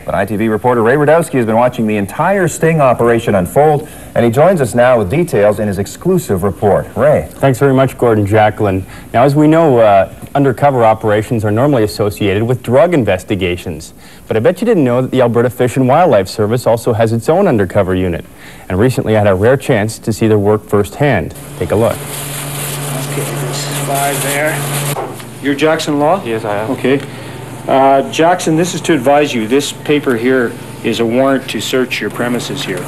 But ITV reporter Ray Rudowski has been watching the entire sting operation unfold, and he joins us now with details in his exclusive report. Ray. Thanks very much, Gordon. Jacqueline. Now, as we know, undercover operations are normally associated with drug investigations. But I bet you didn't know that the Alberta Fish and Wildlife Service also has its own undercover unit. And recently I had a rare chance to see their work firsthand. Take a look. Okay, there's 5 there. You're Jackson Law? Yes, I am. Okay. Jackson, this is to advise you. This paper here is a warrant to search your premises here.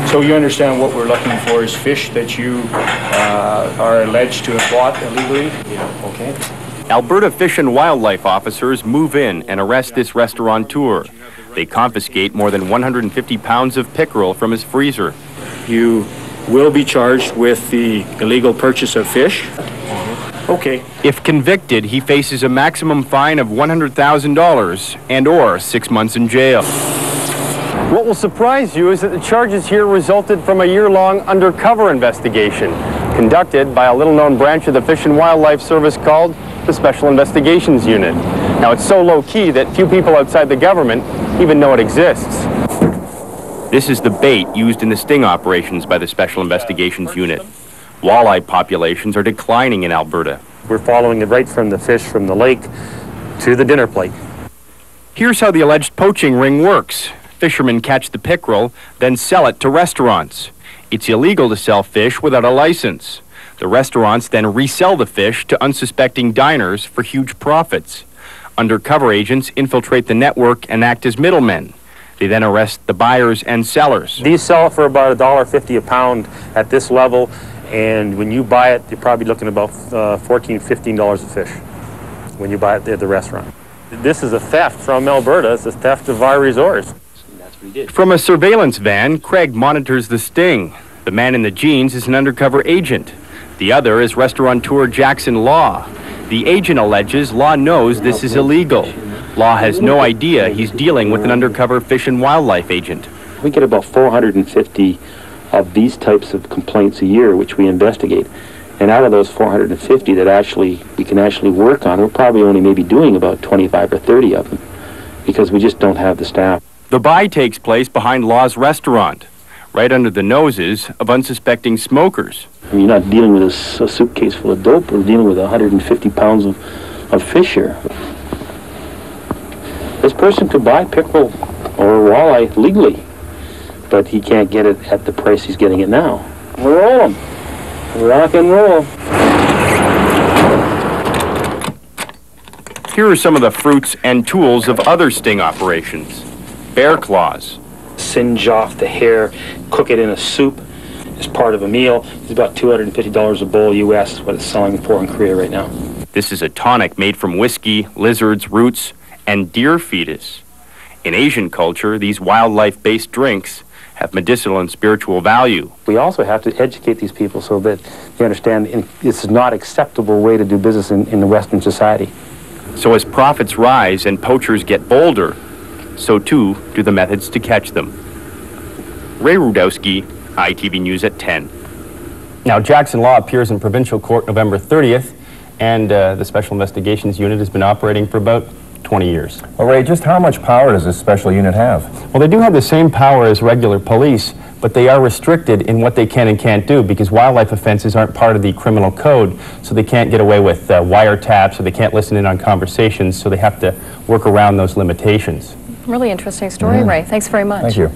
So you understand what we're looking for is fish that you are alleged to have bought illegally? Yeah. Okay. Alberta Fish and Wildlife officers move in and arrest this restaurateur. They confiscate more than 150 pounds of pickerel from his freezer. You will be charged with the illegal purchase of fish. Okay. If convicted, he faces a maximum fine of $100,000 and/or 6 months in jail. What will surprise you is that the charges here resulted from a year-long undercover investigation conducted by a little-known branch of the Fish and Wildlife Service called the Special Investigations Unit. Now, it's so low-key that few people outside the government even know it exists. This is the bait used in the sting operations by the Special Investigations Unit. Walleye populations are declining in Alberta. We're following it right from the fish from the lake to the dinner plate. Here's how the alleged poaching ring works. Fishermen catch the pickerel, then sell it to restaurants. It's illegal to sell fish without a license. The restaurants then resell the fish to unsuspecting diners for huge profits. Undercover agents infiltrate the network and act as middlemen. They then arrest the buyers and sellers. These sell for about $1.50 a pound at this level, and when you buy it, you're probably looking about $14, $15 a fish when you buy it at the restaurant. This is a theft from Alberta. It's a theft of our resource. From a surveillance van, Craig monitors the sting. The man in the jeans is an undercover agent. The other is restaurateur Jackson Law. The agent alleges Law knows this is illegal. Law has no idea he's dealing with an undercover fish and wildlife agent. We get about 450 of these types of complaints a year, which we investigate. And out of those 450 that we can actually work on, we're probably only maybe doing about 25 or 30 of them because we just don't have the staff. The buy takes place behind Law's restaurant, right under the noses of unsuspecting smokers. I mean, you're not dealing with a suitcase full of dope. We're dealing with 150 pounds of fish here. This person could buy pickerel or walleye legally, but he can't get it at the price he's getting it now. We're rolling. Rock and roll. Here are some of the fruits and tools of other sting operations. Bear claws. Singe off the hair, cook it in a soup as part of a meal. It's about $250 a bowl US is what it's selling for in Korea right now. This is a tonic made from whiskey, lizards, roots, and deer fetus. In Asian culture, these wildlife-based drinks have medicinal and spiritual value. We also have to educate these people so that they understand it's not an acceptable way to do business in the Western society. So as profits rise and poachers get bolder, so too do the methods to catch them. Ray Rudowski, ITV News at 10. Now, Jackson Law appears in provincial court November 30th, and the Special Investigations Unit has been operating for about 20 years. Well, Ray, just how much power does this special unit have? Well, they do have the same power as regular police, but they are restricted in what they can and can't do because wildlife offenses aren't part of the criminal code, so they can't get away with wiretaps, or they can't listen in on conversations, so they have to work around those limitations. Really interesting story, Ray. Thanks very much. Thank you.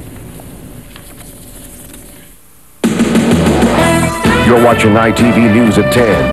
You're watching ITV News at 10.